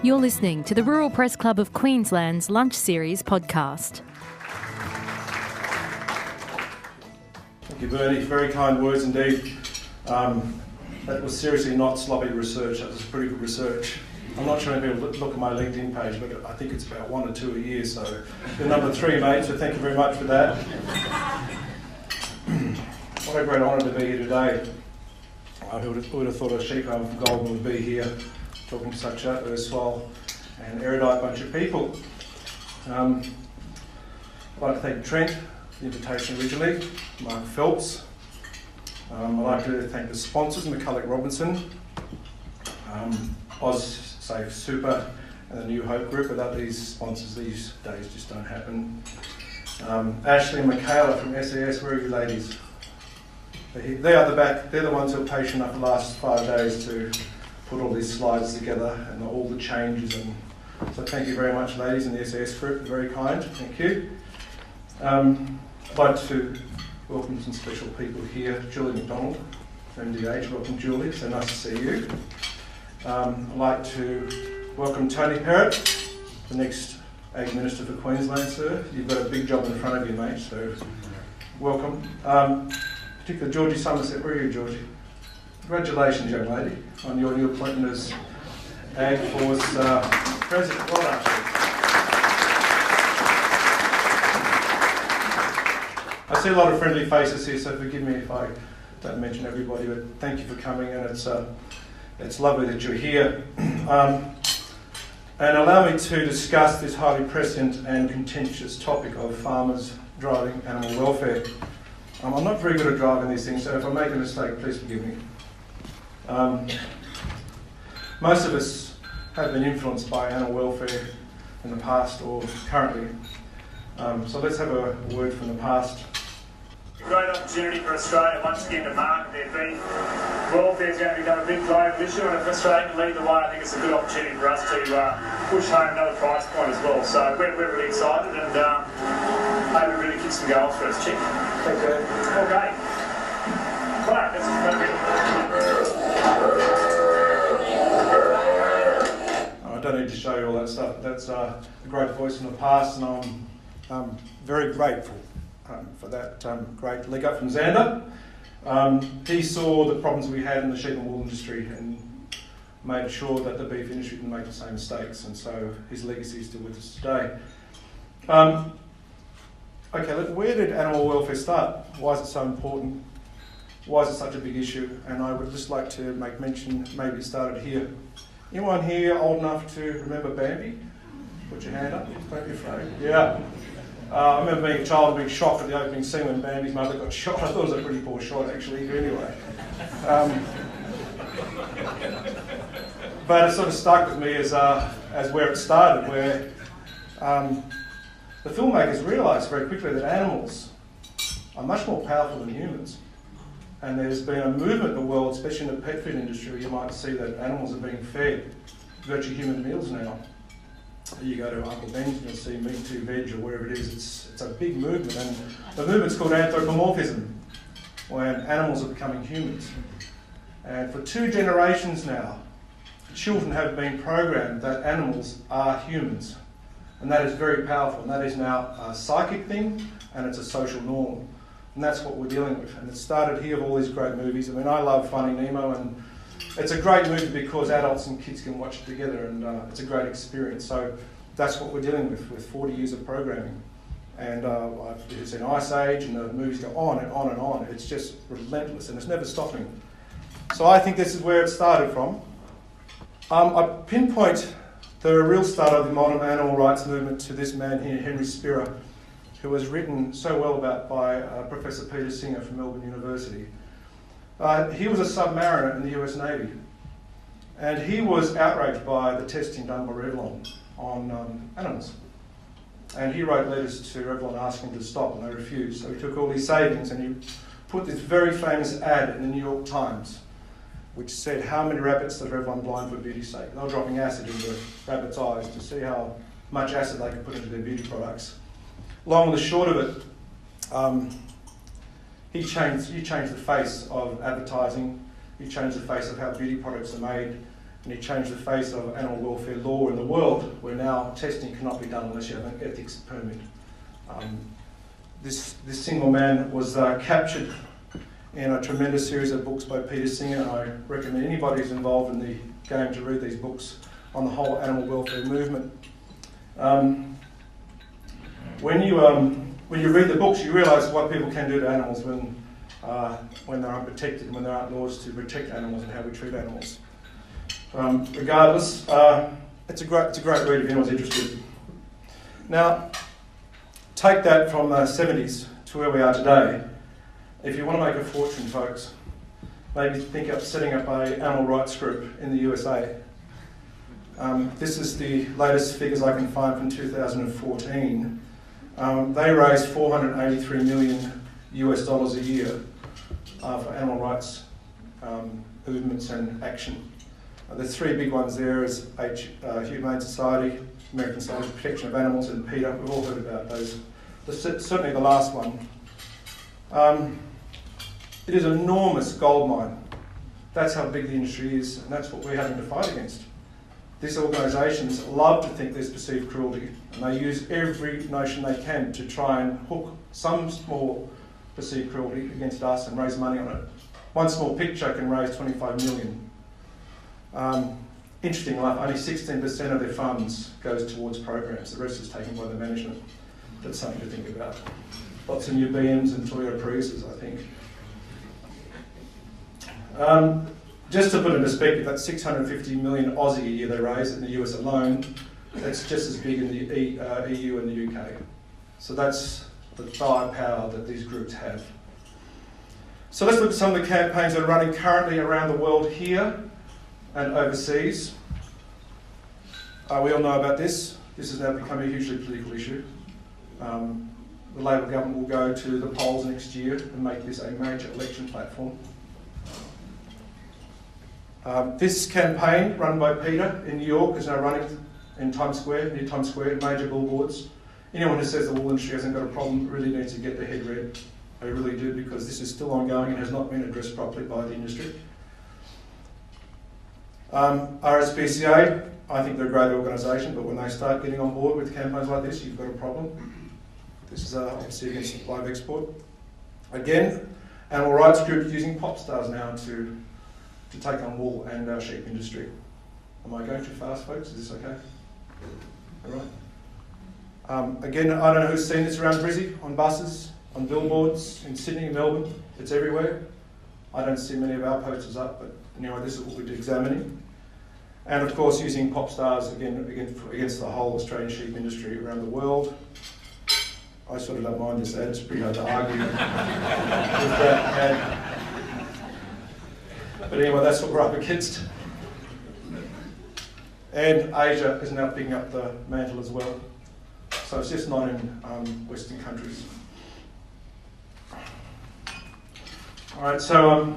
You're listening to the Rural Press Club of Queensland's Lunch Series podcast. Thank you, Bernie. Very kind words indeed. That was seriously not sloppy research. That was pretty good research. I'm not sure if people look at my LinkedIn page, but I think it's about 1 or 2 a year, so you're number 3, mate, so thank you very much for that. What a great honour to be here today. Who would have thought a sheep farmer from Goulburn would be here talking to such a erstwhile and erudite bunch of people. I'd like to thank Trent for the invitation originally, Mark Phelps. I'd like to thank the sponsors, McCullough, Robertson, AustSafe Super and the New Hope Group. Without these sponsors, these days just don't happen. Ashley and McCullough from SAS, where are you ladies? They are the back, they're the ones who are patient enough the last 5 days to put all these slides together and all the changes. And so thank you very much, ladies, in the SAS group, very kind, thank you. I'd like to welcome some special people here. Julie McDonald from MDH, welcome Julie, so nice to see you. I'd like to welcome Tony Perrott, the next Ag Minister for Queensland, sir. You've got a big job in front of you, mate, so welcome. Particularly Georgie Somerset, where are you, Georgie? Congratulations, young lady, on your new appointment as Ag Force President. Well done. I see a lot of friendly faces here, so forgive me if I don't mention everybody, but thank you for coming, and it's lovely that you're here. And allow me to discuss this highly prescient and contentious topic of farmers driving animal welfare. I'm not very good at driving these things, so if I make a mistake, please forgive me. Most of us have been influenced by animal welfare in the past or currently. So let's have a word from the past. Great opportunity for Australia once again to market their beef. Welfare is going to become a big global issue, and if Australia can lead the way, I think it's a good opportunity for us to push home another price point as well. So we're really excited, and hope we really kick some goals for us, Chick. Thank you. Okay. Clark, that's I don't need to show you all that stuff. That's a great voice from the past, and I'm very grateful for that great leg up from Xander. He saw the problems we had in the sheep and wool industry and made sure that the beef industry didn't make the same mistakes, and so his legacy is still with us today. Okay, where did animal welfare start? Why is it so important? Why is it such a big issue? And I would just like to make mention, maybe it started here. Anyone here old enough to remember Bambi? Put your hand up, don't be afraid. Yeah. I remember being a child and being shocked at the opening scene when Bambi's mother got shot. I thought it was a pretty poor shot actually, but anyway. But it sort of stuck with me as where it started, where the filmmakers realised very quickly that animals are much more powerful than humans. And there's been a movement in the world, especially in the pet food industry, where you might see that animals are being fed virtually human meals now. You go to Uncle Ben's and you'll see meat to veg or wherever it is. It's a big movement, and the movement's called anthropomorphism, when animals are becoming humans. And for 2 generations now, children have been programmed that animals are humans. And that is very powerful, and that is now a psychic thing, and it's a social norm. And that's what we're dealing with. And it started here with all these great movies. I mean, I love Finding Nemo, and it's a great movie because adults and kids can watch it together, and it's a great experience. So that's what we're dealing with 40 years of programming. And it's an Ice Age, and the movies go on and on and on. It's just relentless, and it's never stopping. So I think this is where it started from. I pinpoint the real start of the modern animal rights movement to this man here, Henry Spira, who was written so well about by Professor Peter Singer from Melbourne University. He was a submariner in the US Navy, and he was outraged by the testing done by Revlon on animals. And he wrote letters to Revlon asking them to stop, and they refused. So he took all his savings and he put this very famous ad in the New York Times, which said how many rabbits does Revlon blind for beauty's sake. They were dropping acid into rabbits' eyes to see how much acid they could put into their beauty products. Long and the short of it, he changed the face of advertising. He changed the face of how beauty products are made. and he changed the face of animal welfare law in the world, where now testing cannot be done unless you have an ethics permit. This single man was captured in a tremendous series of books by Peter Singer, and I recommend anybody who's involved in the game to read these books on the whole animal welfare movement. When you read the books, you realise what people can do to animals when they're unprotected and when there aren't laws to protect animals and how we treat animals. Regardless, it's a great read if anyone's interested. Now, take that from the 70s to where we are today. If you want to make a fortune, folks, maybe think of setting up an animal rights group in the USA. This is the latest figures I can find from 2014. They raised $483 million US a year for animal rights movements and action. The three big ones there is Humane Society, American Society for Protection of Animals, and PETA. We've all heard about those. Certainly the last one. It is an enormous gold mine. That's how big the industry is, and that's what we're having to fight against. These organisations love to think there's perceived cruelty, and they use every notion they can to try and hook some small perceived cruelty against us and raise money on it. One small picture can raise 25 million. Interesting enough, only 16% of their funds goes towards programs. The rest is taken by the management. That's something to think about. Lots of new BMs and Toyota Priuses, I think. Just to put it in perspective, that's 650 million Aussie a year they raise in the US alone. That's just as big in the EU and the UK. So that's the firepower that these groups have. So let's look at some of the campaigns that are running currently around the world here and overseas. We all know about this. This has now become a hugely political issue. The Labor government will go to the polls next year and make this a major election platform. This campaign, run by PETA in New York, is now running in Times Square, near Times Square, major billboards. Anyone who says the wool industry hasn't got a problem really needs to get their head read. They really do, because this is still ongoing and has not been addressed properly by the industry. RSPCA, I think they're a great organisation, but when they start getting on board with campaigns like this, you've got a problem. This is obviously against live export. Again, animal rights groups using pop stars now to take on wool and our sheep industry. Am I going too fast, folks? Is this okay? All right. Again, I don't know who's seen this around Brizzy, on buses, on billboards, in Sydney, Melbourne. It's everywhere. I don't see many of our posters up, but anyway, this is what we're examining. And of course, using pop stars again against the whole Australian sheep industry around the world. I sort of don't mind this ad. It's pretty hard to argue with that ad. But anyway, that's what we're up against. And Asia is now picking up the mantle as well. So it's just not in Western countries. All right, so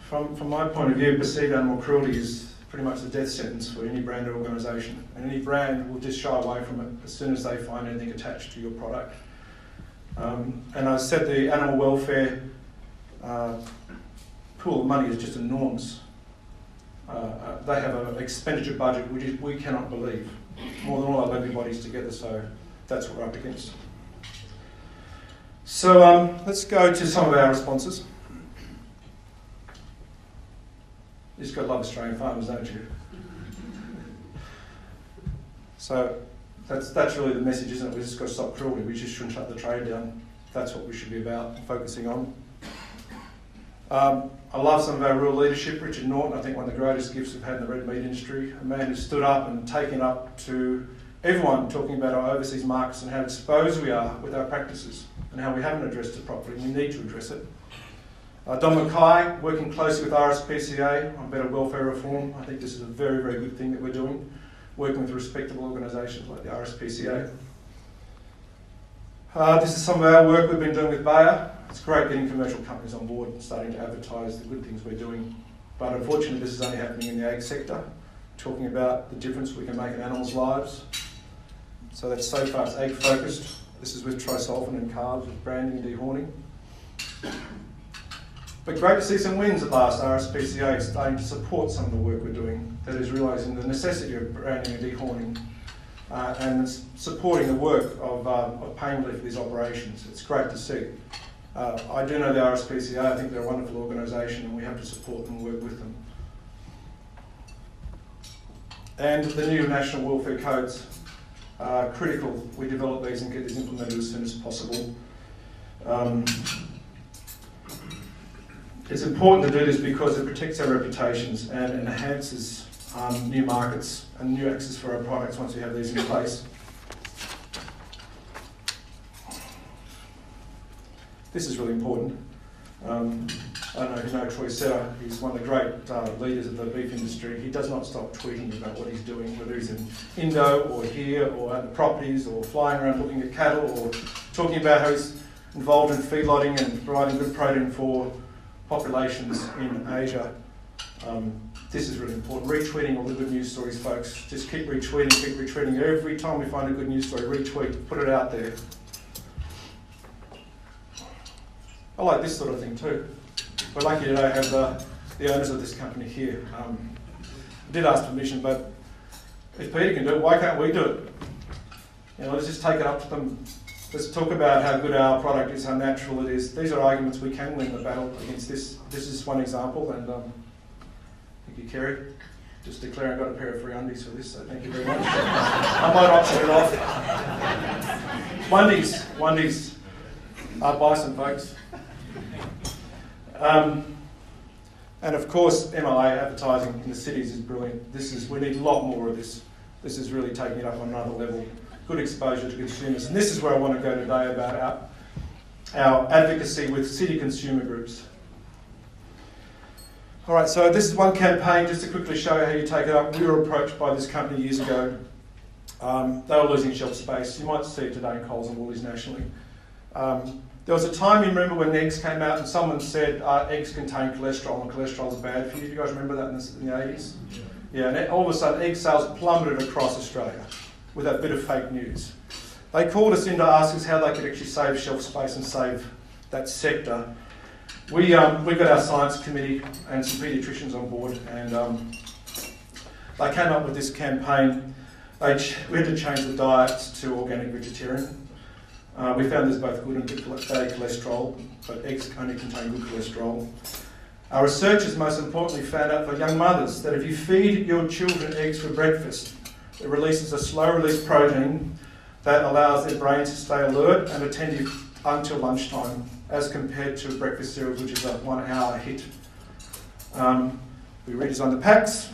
from my point of view, perceived animal cruelty is pretty much the death sentence for any brand or organisation. And any brand will just shy away from it as soon as they find anything attached to your product. And I said the animal welfare pool of money is just enormous. They have an expenditure budget which we cannot believe, more than all our levy bodies together, so that's what we're up against. So let's go to some of our responses. You just got to love Australian farmers, don't you? So that's really the message, isn't it? We just got to stop cruelty. We just shouldn't shut the trade down. That's what we should be about, focusing on. I love some of our rural leadership. Richard Norton, I think one of the greatest gifts we've had in the red meat industry. A man who stood up and taken up to everyone talking about our overseas markets and how exposed we are with our practices and how we haven't addressed it properly. We need to address it. Don Mackay, working closely with RSPCA on better welfare reform. I think this is a very, very good thing that we're doing, working with respectable organisations like the RSPCA. This is some of our work we've been doing with Bayer. It's great getting commercial companies on board and starting to advertise the good things we're doing. But unfortunately, this is only happening in the ag sector, talking about the difference we can make in animals' lives. So that's so far it's ag focused. This is with trisulfan and carbs, with branding and dehorning. But great to see some wins at last. RSPCA is starting to support some of the work we're doing, that is realising the necessity of branding and dehorning, and supporting the work of pain relief for these operations. It's great to see. I do know the RSPCA. I think they're a wonderful organisation, and we have to support them and work with them. And the new national welfare codes are critical. We develop these and get these implemented as soon as possible. It's important to do this because it protects our reputations and enhances new markets and new access for our products once we have these in place. This is really important. I don't know if you know Troy Setter. He's one of the great leaders of the beef industry. He does not stop tweeting about what he's doing, whether he's in Indo or here or at the properties or flying around looking at cattle or talking about how he's involved in feedlotting and providing good protein for populations in Asia. This is really important. Retweeting all the good news stories, folks. Just keep retweeting. Every time we find a good news story, retweet, put it out there. I like this sort of thing too. We're lucky today to have the owners of this company here. I did ask permission, but if Peter can do it, why can't we do it? You know, let's just take it up to them. Let's talk about how good our product is, how natural it is. These are arguments we can win the battle against this. This is one example, and thank you, Kerry. Just declaring I got a pair of free undies for this, so thank you very much. I might auction it off. Onesies. Buy some, folks. And of course, MLA advertising in the cities is brilliant. We need a lot more of this. This is really taking it up on another level. Good exposure to consumers. And this is where I want to go today about our advocacy with city consumer groups. All right, so this is one campaign, just to quickly show you how you take it up. We were approached by this company years ago. They were losing shelf space. You might see it today in Coles and Woolies nationally. There was a time, you remember, when eggs came out and someone said eggs contain cholesterol and cholesterol is bad for you. Do you guys remember that in the 80s? Yeah, and all of a sudden egg sales plummeted across Australia with that bit of fake news. They called us in to ask us how they could actually save shelf space and save that sector. We got our science committee and some paediatricians on board, and they came up with this campaign. We had to change the diets to organic vegetarian. We found there's both good and bad cholesterol, but eggs only contain good cholesterol. Our researchers most importantly found out for young mothers that if you feed your children eggs for breakfast, it releases a slow-release protein that allows their brains to stay alert and attentive until lunchtime, as compared to breakfast cereals, which is a 1 hour hit. We redesigned the packs,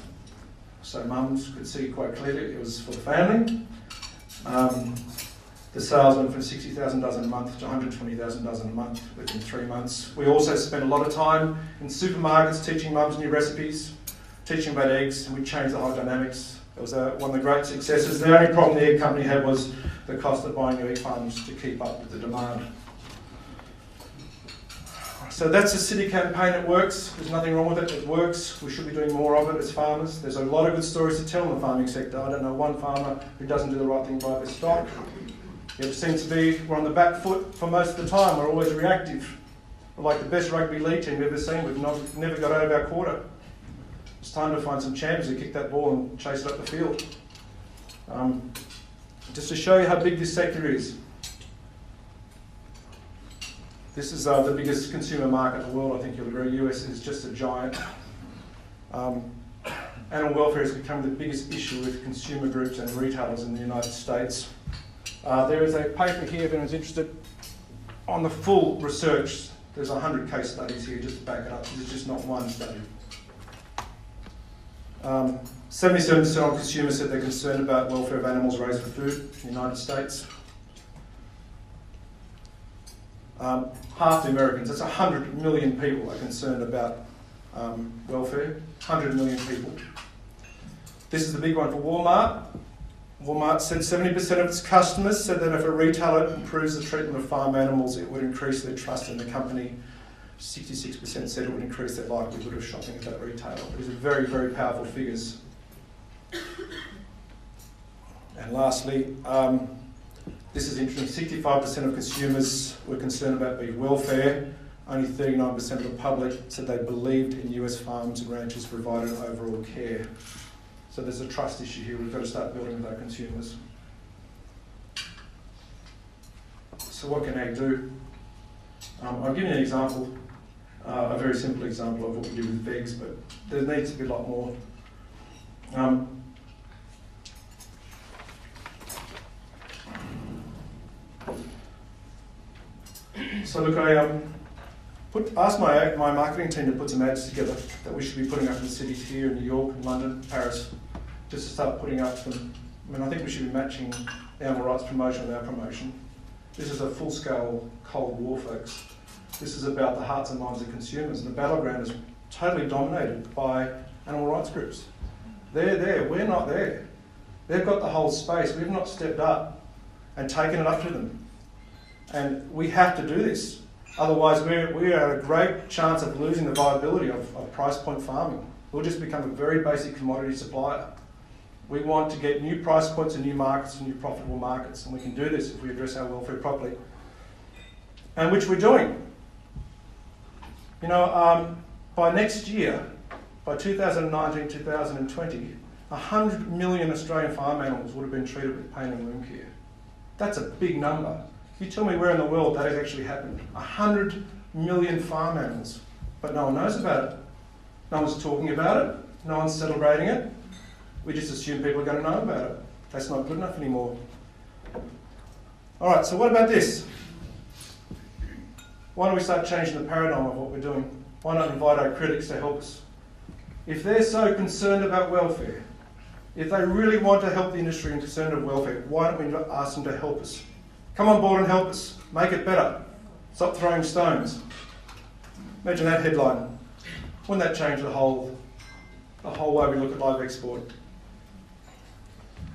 so mums could see quite clearly it was for the family. The sales went from 60,000 dozen a month to 120,000 dozen a month within 3 months. We also spent a lot of time in supermarkets teaching mums new recipes, teaching about eggs, and we changed the whole dynamics. It was one of the great successes. The only problem the egg company had was the cost of buying new egg farms to keep up with the demand. So that's a city campaign. It works. There's nothing wrong with it. It works. We should be doing more of it as farmers. There's a lot of good stories to tell in the farming sector. I don't know one farmer who doesn't do the right thing by their stock. It seems to be we're on the back foot for most of the time. We're always reactive. We're like the best rugby league team we've ever seen. We've never got out of our quarter. It's time to find some champions who kick that ball and chase it up the field. Just to show you how big this sector is. This is the biggest consumer market in the world, I think you'll agree. US is just a giant. Animal welfare has become the biggest issue with consumer groups and retailers in the United States. There is a paper here, if anyone's interested, on the full research. There's 100 case studies here just to back it up. This is just not one study. 77% of consumers said they're concerned about welfare of animals raised for food in the United States. Half the Americans, that's 100 million people, are concerned about welfare. 100 million people. This is the big one for Walmart. Walmart said 70% of its customers said that if a retailer improves the treatment of farm animals, it would increase their trust in the company. 66% said it would increase their likelihood of shopping at that retailer. These are very, very powerful figures. And lastly, this is interesting. 65% of consumers were concerned about beef welfare. only 39% of the public said they believed in US farms and ranchers provided overall care. So there's a trust issue here. We've got to start building with our consumers. So what can ag do? I'll give you an example, a very simple example of what we do with vegs, but there needs to be a lot more. So look, I asked my marketing team to put some ads together that we should be putting up in cities here in New York, London, Paris, just to start putting up some. I mean, I think we should be matching animal rights promotion with our promotion. This is a full-scale Cold War, folks. This is about the hearts and minds of consumers, and the battleground is totally dominated by animal rights groups. They're there, we're not there. They've got the whole space, we've not stepped up and taken it up to them. And we have to do this. Otherwise, we are at a great chance of losing the viability of price point farming. We'll just become a very basic commodity supplier. We want to get new price points and new markets and new profitable markets, and we can do this if we address our welfare properly, and which we're doing. You know, by next year, by 2019, 2020, 100 million Australian farm animals would have been treated with pain and wound care. That's a big number. You tell me where in the world that has actually happened. 100 million farm animals, but no one knows about it. No one's talking about it. No one's celebrating it. We just assume people are going to know about it. That's not good enough anymore. All right, so what about this? Why don't we start changing the paradigm of what we're doing? Why not invite our critics to help us? If they're so concerned about welfare, if they really want to help the industry and concerned of welfare, why don't we ask them to help us? Come on board and help us. Make it better. Stop throwing stones. Imagine that headline. Wouldn't that change the whole way we look at live export?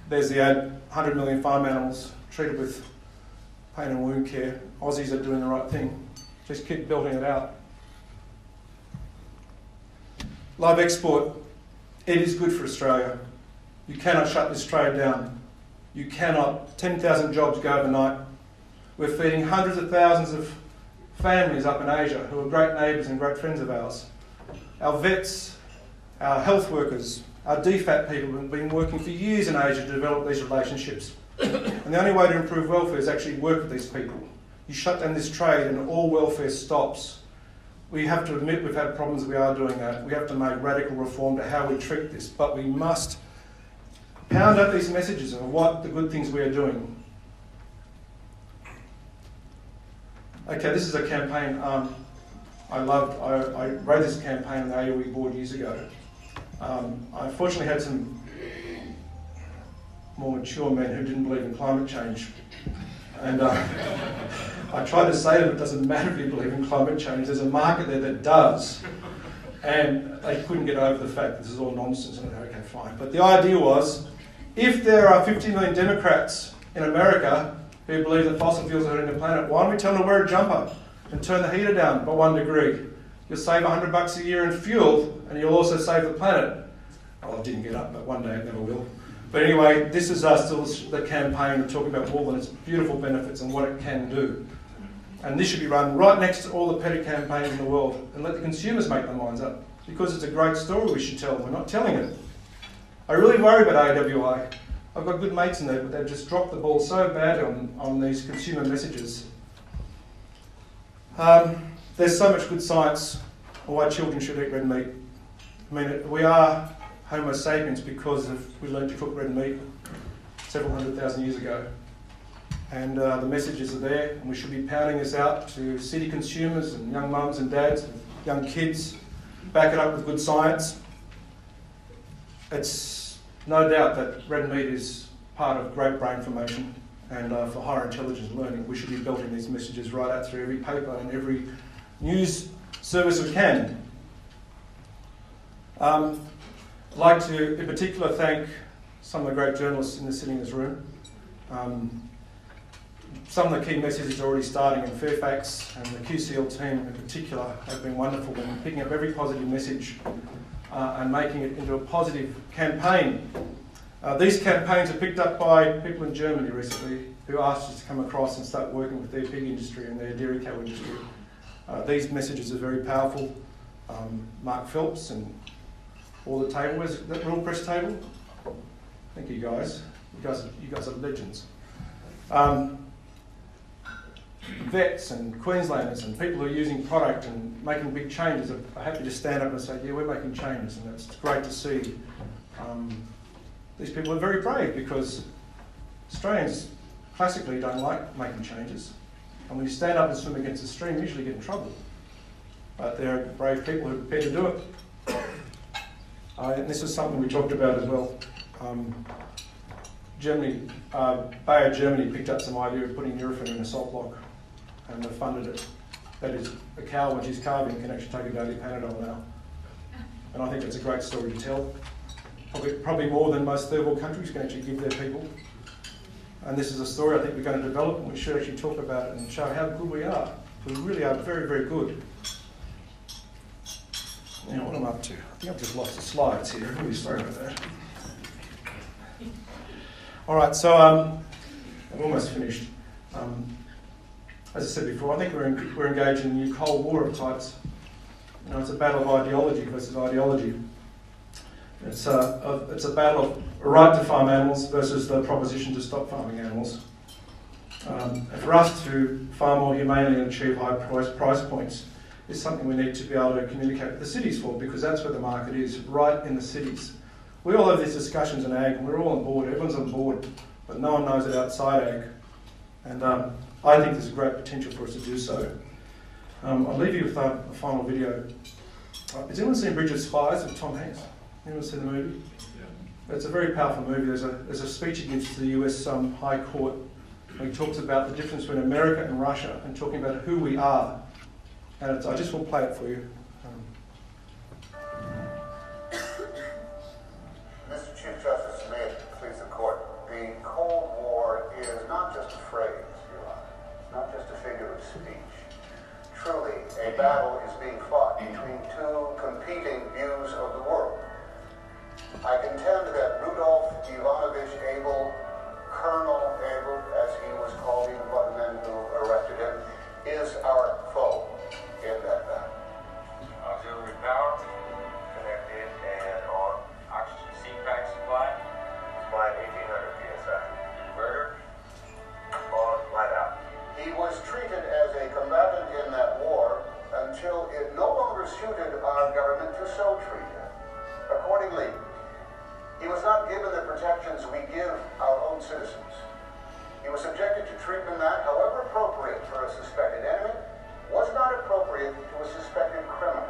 There's the ad, 100 million farm animals treated with pain and wound care. Aussies are doing the right thing. Just keep building it out. Live export, it is good for Australia. You cannot shut this trade down. You cannot. 10,000 jobs go overnight. We're feeding hundreds of thousands of families up in Asia who are great neighbours and great friends of ours. Our vets, our health workers, our DFAT people have been working for years in Asia to develop these relationships. And the only way to improve welfare is actually work with these people. You shut down this trade and all welfare stops. We have to admit we've had problems, we are doing that. We have to make radical reform to how we treat this, but we must pound out these messages of what the good things we are doing. Okay, this is a campaign I loved. I wrote this campaign on the AOE board years ago. I unfortunately had some more mature men who didn't believe in climate change. And I tried to say to them, it doesn't matter if you believe in climate change, there's a market there that does. And they couldn't get over the fact this is all nonsense. And I said, okay, fine. But the idea was, if there are 50 million Democrats in America who believe that fossil fuels are hurting the planet, why don't we tell them to wear a jumper and turn the heater down by 1 degree? You'll save $100 a year in fuel, and you'll also save the planet. Well, I didn't get up, but one day it never will. But anyway, this is still the campaign talking about wool and its beautiful benefits and what it can do. And this should be run right next to all the petty campaigns in the world and let the consumers make their minds up. Because it's a great story we should tell. We're not telling it. I really worry about AWI. I've got good mates in there, but they've just dropped the ball so badly on these consumer messages. There's so much good science on why children should eat red meat. I mean, we are Homo sapiens because we learned to cook red meat several 100,000 years ago. And the messages are there, and we should be pounding this out to city consumers and young mums and dads, and young kids. Back it up with good science. It's no doubt that red meat is part of great brain formation, and for higher intelligence learning, we should be belting these messages right out through every paper and every news service we can. I'd like to, in particular, thank some of the great journalists sitting in this room. Some of the key messages are already starting in Fairfax, and the QCL team in particular have been wonderful in picking up every positive message and making it into a positive campaign. These campaigns are picked up by people in Germany recently who asked us to come across and start working with their pig industry and their dairy cow industry. These messages are very powerful. Mark Phelps and all the table, where's that Rural Press table? Thank you guys. You guys are legends. Vets and Queenslanders and people who are using product and making big changes are happy to stand up and say, yeah, we're making changes, and it's great to see. These people are very brave because Australians classically don't like making changes. And when you stand up and swim against the stream, you usually get in trouble. But there are brave people who are prepared to do it. And this is something we talked about as well. Bayer Germany picked up some idea of putting Nurofen in a salt block, and they've funded it. That is, a cow when she's calving can actually take a daily Panadol now. And I think it's a great story to tell. Probably more than most third world countries can actually give their people. And this is a story I think we're going to develop, and we should actually talk about it and show how good we are. We really are very, very good. Now, what am I up to? I think I've just lost the slides here. I'm really sorry about that. All right, so I've almost finished. As I said before, I think we're engaged in a new Cold War of types. You know, it's a battle of ideology versus ideology. It's a battle of a right to farm animals versus the proposition to stop farming animals. And for us to farm more humanely and achieve high price points is something we need to be able to communicate with the cities for, because that's where the market is, right in the cities. We all have these discussions in ag, and we're all on board, everyone's on board, but no one knows it outside ag. And I think there's a great potential for us to do so. I'll leave you with a final video. Has anyone seen Bridge of Spies with Tom Hanks? Anyone seen the movie? Yeah. It's a very powerful movie. There's a speech he gives to the US High Court, where he talks about the difference between America and Russia and talking about who we are. And I just will play it for you. Mr. Chief Justice, may it please the court. The Cold War is not just a phrase, Your Honor. It's not just a figure of speech. Truly, a battle is being fought between two competing views of the world. I contend that Rudolph Ivanovich Abel, Colonel Abel, as he was called even by the men who erected him, is our foe in that battle. Auxiliary power connected and on. Oxygen CPAC supply. Supply 1800 psi. Inverter on, light out. He was treated as a combatant in that war until it no longer suited our government to so treat him. Accordingly, he was not given the protections we give our own citizens. He was subjected to treatment that, however appropriate for a suspected enemy, was not appropriate to a suspected criminal.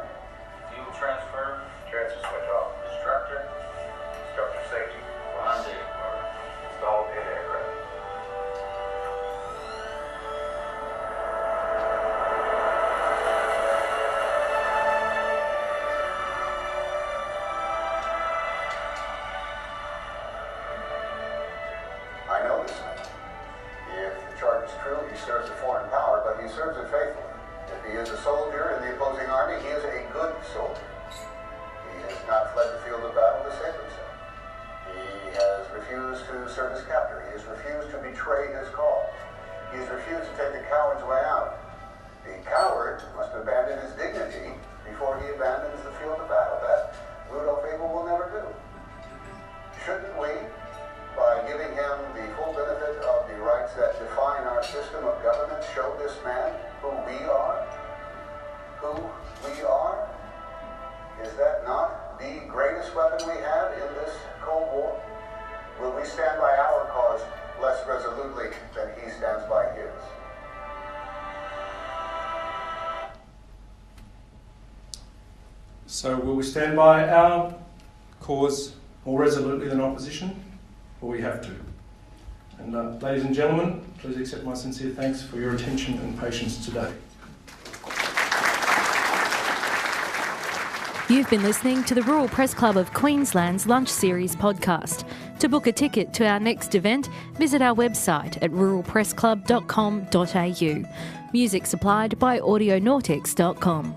Fuel transfer. Transfer switch off. Instructor. Instructor safety. Rendezvous. Installed in aircraft. I know this man. If the charge is true, he serves a foreign power, but he serves it faithfully. If he is a soldier in the opposing army, he is a good soldier. He has not fled the field of battle to save himself. He has refused to serve his captor. He has refused to betray his cause. He has refused to take the coward's way out. The coward must abandon his dignity before he abandons the field of battle. That Rudolph Abel will never do. Shouldn't we, by giving him the full benefit of the rights that define our system of government, show this man who we are? Who we are? Is that not the greatest weapon we have in this Cold War? Will we stand by our cause less resolutely than he stands by his? So will we stand by our cause more resolutely than opposition? Or we have to? And ladies and gentlemen, please accept my sincere thanks for your attention and patience today. You've been listening to the Rural Press Club of Queensland's Lunch Series podcast. To book a ticket to our next event, visit our website at ruralpressclub.com.au. Music supplied by audionautics.com.